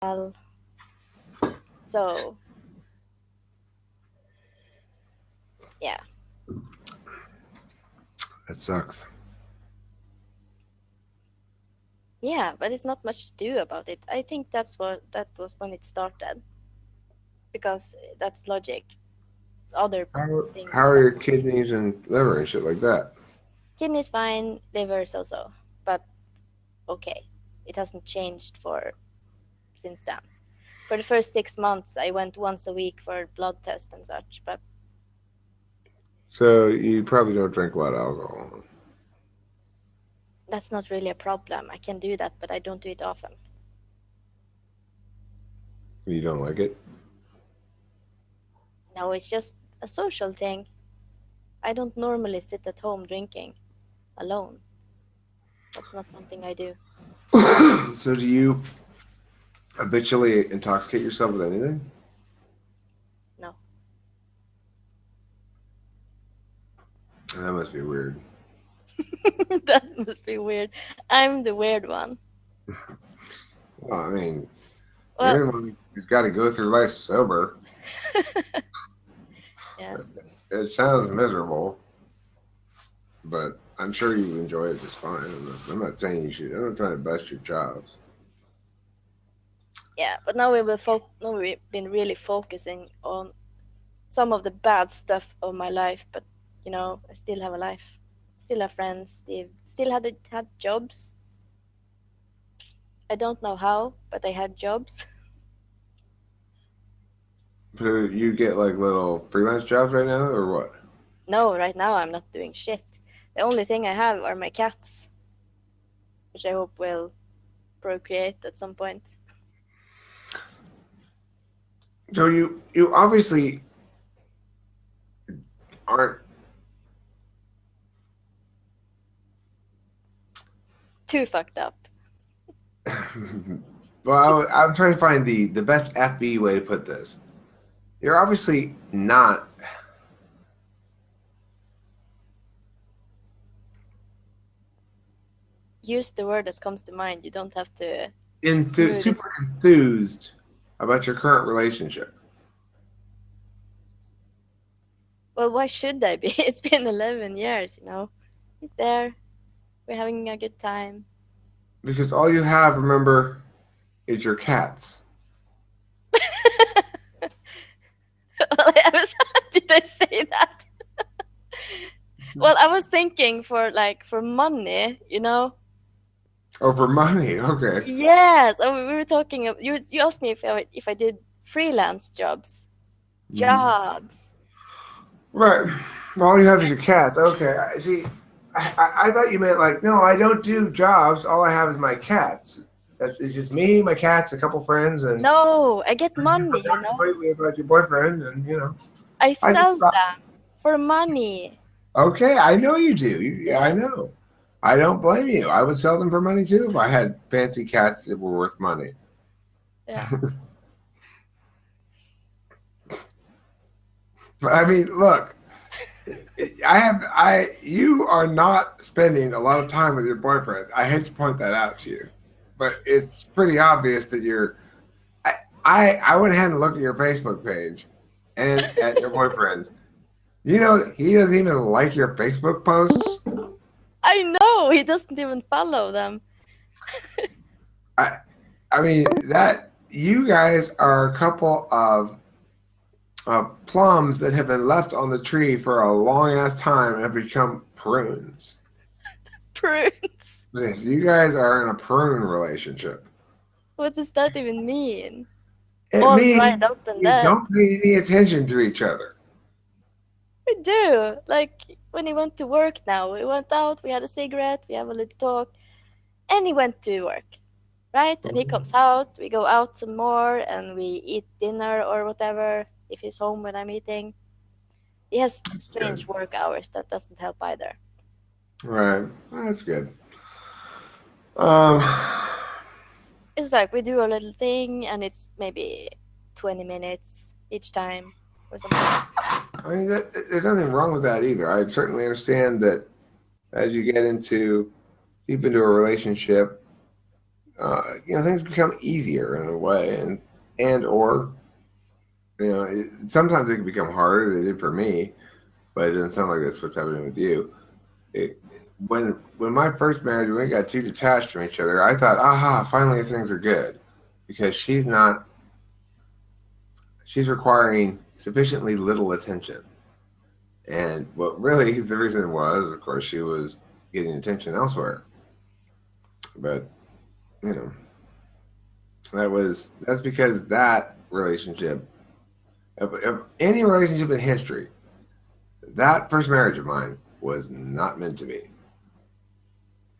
well. So, yeah. That sucks. Yeah, but it's not much to do about it. I think that was when it started because that's logic. Other How things are that your kidneys and liver and shit like that? kidneys fine, liver so-so, but okay. It hasn't changed for since then. For the first 6 months, I went once a week for blood test and such, but So you probably don't drink a lot of alcohol. that's not really a problem. I can do that, but I don't do it often. You don't like it? No, it's just a social thing. I don't normally sit at home drinking alone. That's not something I do. So do you habitually intoxicate yourself with anything? No. That must be weird. That must be weird. I'm the weird one. Well, I mean, Well, you're the one who's got to go through life sober. yeah. It sounds miserable, but I'm sure you enjoy it just fine. I'm not saying you should. I'm not trying to bust your chops. Yeah, but now we've been really focusing on some of the bad stuff of my life, but I still have a life. Still have friends, still had jobs. I don't know how, but I had jobs. So you get like little freelance jobs right now, or what? No, right now I'm not doing shit. The only thing I have are my cats, which I hope will procreate at some point. So you obviously aren't. Too fucked up. Well, I'm trying to find the best FB way to put this. You're obviously not Use the word that comes to mind. You don't have to smooth it. super enthused about your current relationship. Well, why should I be? It's been 11 years. He's there. We're having a good time. Because all you have, remember, is your cats. Well, did I say that? Well, I was thinking for money. Oh, for money. Okay. Yes. Oh, we were talking. You asked me if I did freelance jobs. Mhm. Jobs. Right. Well, all you have is your cats. Okay. I see. I thought you meant like, no, I don't do jobs. All I have is my cats. It's just me, my cats, a couple friends, and No, I get you money. forgot completely about your boyfriend, and I I just sell thought, them for money. okay, I know you do. Yeah, I Yeah. know. I don't blame you. I would sell them for money too if I had fancy cats that were worth money. Yeah. But I mean, look, you are not spending a lot of time with your boyfriend. I hate to point that out to you, but it's pretty obvious that I, I went ahead and looked at your Facebook page and at your boyfriend's. You know, he doesn't even like your Facebook posts. I know he doesn't even follow them. I, I mean that you guys are a couple of plums that have been left on the tree for a long ass time and have become prunes. Prunes. Yes, you guys are in a prune relationship. What does that even mean? It All dried means up and you dead. don't pay any attention to each other. We do. Like when he went to work now, we went out, we had a cigarette, we have a little talk, and he went to work, right? And he comes out, we go out some more, and we eat dinner or whatever if he's home when I'm eating. He has Good. strange work hours. That doesn't help either. Right. That's good. Um, It's like we do a little thing, and it's maybe 20 minutes each time or something. I mean, there's nothing wrong with that either. I certainly understand that as you get deep into a relationship, things become easier in a way, and or sometimes it can become harder. They did for me, but it doesn't sound like that's what's happening with you. It, when my first marriage, when we got too detached from each other, I thought, aha, finally things are good, because she's requiring sufficiently little attention. And what really the reason was, of course, she was getting attention elsewhere. But you know, that's because that relationship, of any relationship in history, that first marriage of mine was not meant to be.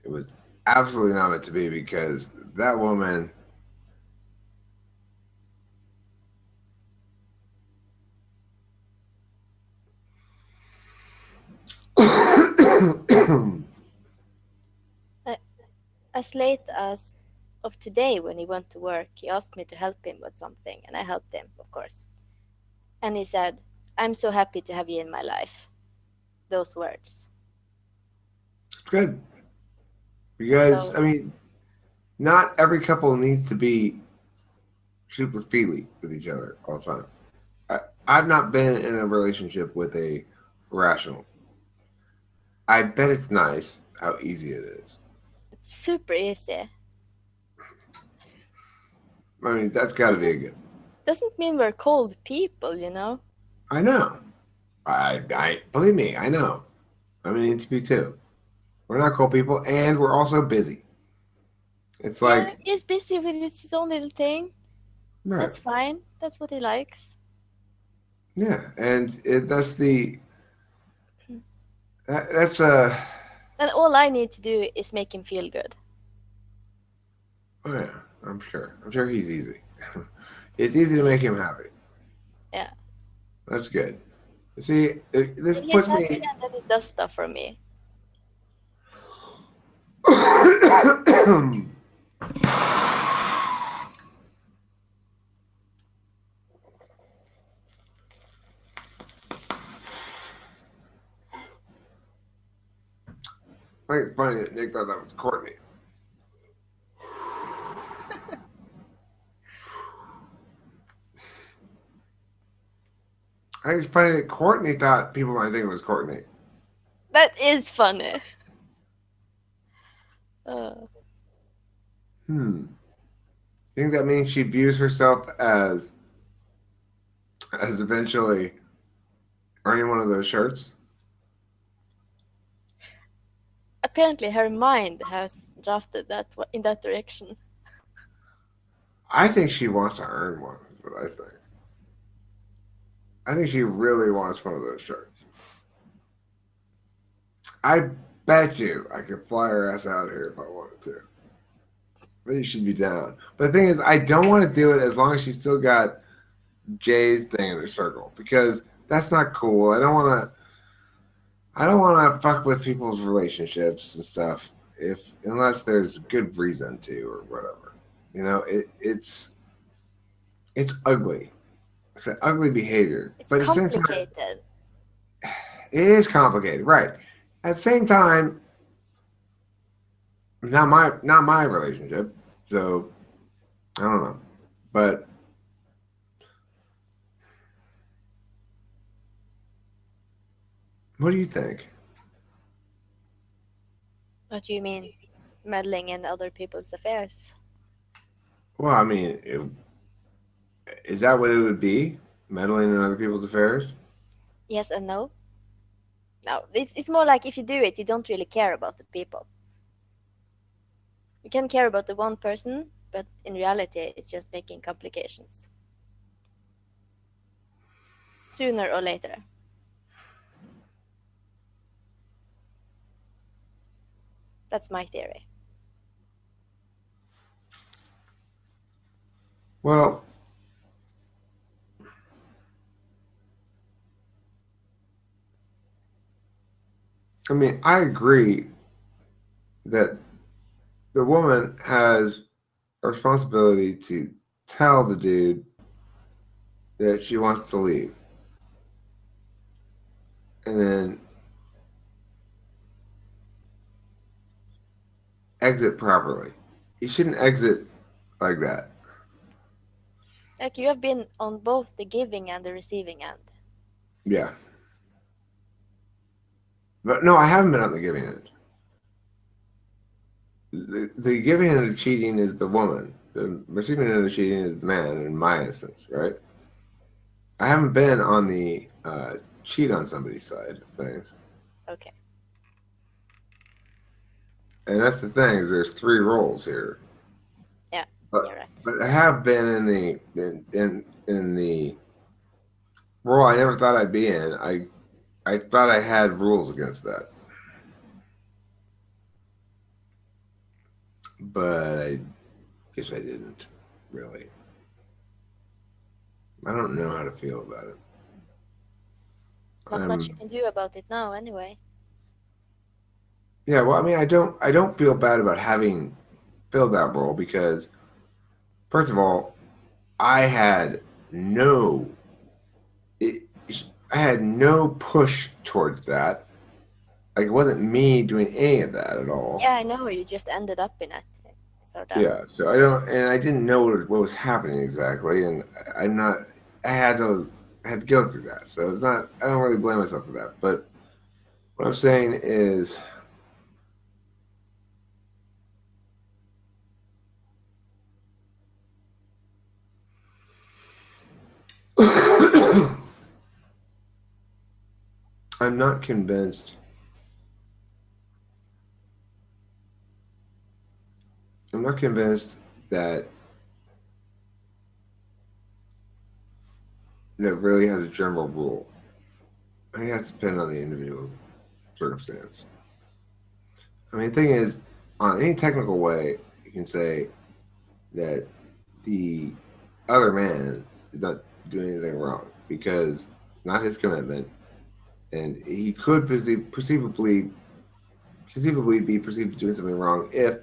It was absolutely not meant to be, because that woman. Uh, as late as of today, when he went to work, he asked me to help him with something, and I helped him, of course. And he said, "I'm so happy to have you in my life." Those words. Good. Because, So, I mean, not every couple needs to be super feely with each other all the time. I've not been in a relationship with a rational. I bet it's nice how easy it is. it's super easy. I mean, that's got to be Doesn't a good. doesn't mean we're cold people, you know? I know. I believe me. I know. I mean, to be too. We're not cool people, and we're also busy. It's Yeah, like, he's busy with his own little thing. right, That's fine. That's what he likes. yeah, and that's that's And all I need to do is make him feel good. oh yeah, I'm sure he's easy. It's easy to make him happy. Yeah. That's good. See, this When he's puts happy, me. and then he does stuff for me. I think it's funny that Nick thought that was Courtney. I think it's funny that Courtney thought people might think it was Courtney. That is funny. Uh, Hmm. I think that means she views herself as eventually earning one of those shirts. apparently, her mind has drafted in that direction. I think she wants to earn one. Is what I think. I think she really wants one of those shirts. I bet you I could fly her ass out here if I wanted to. I think she'd be down. But the thing is, I don't want to do it as long as she's still got Jay's thing in her circle, because that's not cool. I don't want to fuck with people's relationships and stuff, if unless there's good reason to, or whatever. It's ugly. It's an ugly behavior, It's but at the same time, complicated. it is complicated, right? At the same time, not my relationship, so I don't know. But what do you think? What do you mean? Meddling in other people's affairs? Well, I mean, is that what it would be? Meddling in other people's affairs? Yes and no? No, it's more like if you do it, you don't really care about the people. You can care about the one person, but in reality, it's just making complications. Sooner or later. That's my theory. Well, I mean, I agree that the woman has a responsibility to tell the dude that she wants to leave, and then exit properly. you shouldn't exit like that. Like, you have been on both the giving and the receiving end. Yeah. But no, I haven't been on the giving end. The giving end of cheating is the woman. The receiving end of cheating is the man, in my instance, right? I haven't been on the cheat on somebody's side of things. Okay. And that's the thing is there's three roles here. Yeah, But you're right. but I have been in the role I never thought I'd be in. I thought I had rules against that, but I guess I didn't really. I don't know how to feel about it. Not much you I'm can do about it now, anyway. Yeah. Well, I mean, I don't feel bad about having filled that role because first of all, I had no it, I had no push towards that. Like it wasn't me doing any of that at all. Yeah, I know. You just ended up in it, sort of. Yeah, so I don't, and I didn't know what was happening exactly, and I'm not. I had to go through that, so it's not. I don't really blame myself for that. But what I'm saying is, I'm not convinced. I'm not convinced that that really has a general rule. I think it has to depend on the individual circumstance. I mean, the thing is, on any technical way, you can say that the other man did not do anything wrong because it's not his commitment, and he could conceivably be perceived as doing something wrong if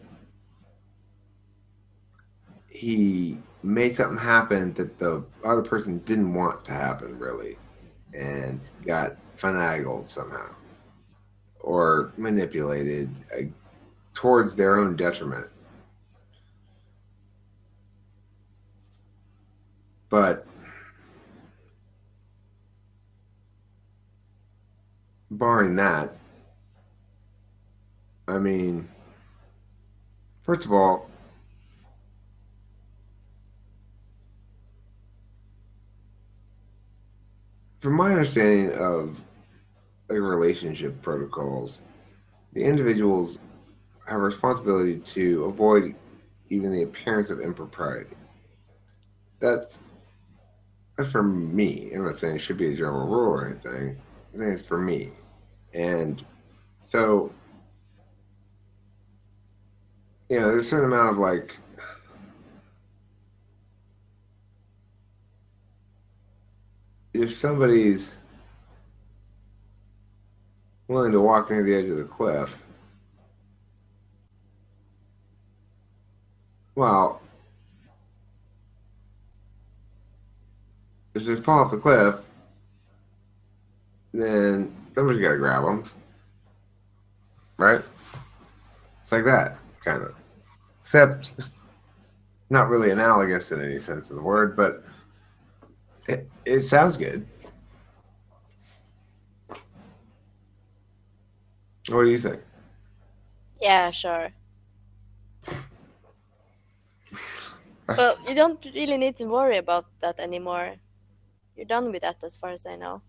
he made something happen that the other person didn't want to happen, really, and got finagled somehow or manipulated towards their own detriment. But barring that, I mean, first of all, from my understanding of relationship protocols, the individuals have a responsibility to avoid even the appearance of impropriety. That's that's for me. I'm not saying it should be a general rule or anything. I'm saying it's for me. And so, there's a certain amount of like, if somebody's willing to walk near the edge of the cliff, well, if they fall off the cliff, then somebody's got to grab them, right? It's like that, kind of. Except not really analogous in any sense of the word, but it sounds good. What do you think? Yeah, sure. Well, you don't really need to worry about that anymore. You're done with that, as far as I know.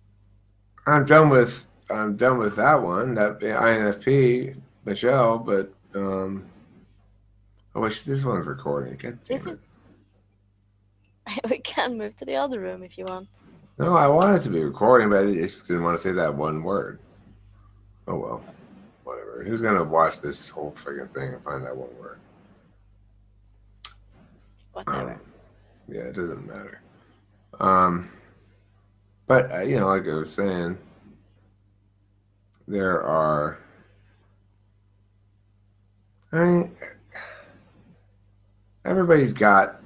I'm done with that one, that INFP, Michelle, but oh wait, this one's recording. God This damn is. it. We can move to the other room if you want. No, I wanted to be recording, but I just didn't want to say that one word. Oh well. Whatever. Who's gonna watch this whole freaking thing and find that one word? Whatever. Yeah, it doesn't matter. Um, but like I was saying, there are. I mean, everybody's got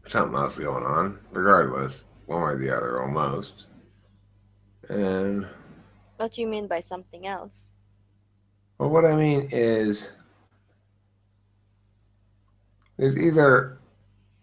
something else going on, regardless, one way or the other, almost. And What do you mean by something else? well, what I mean is, There's either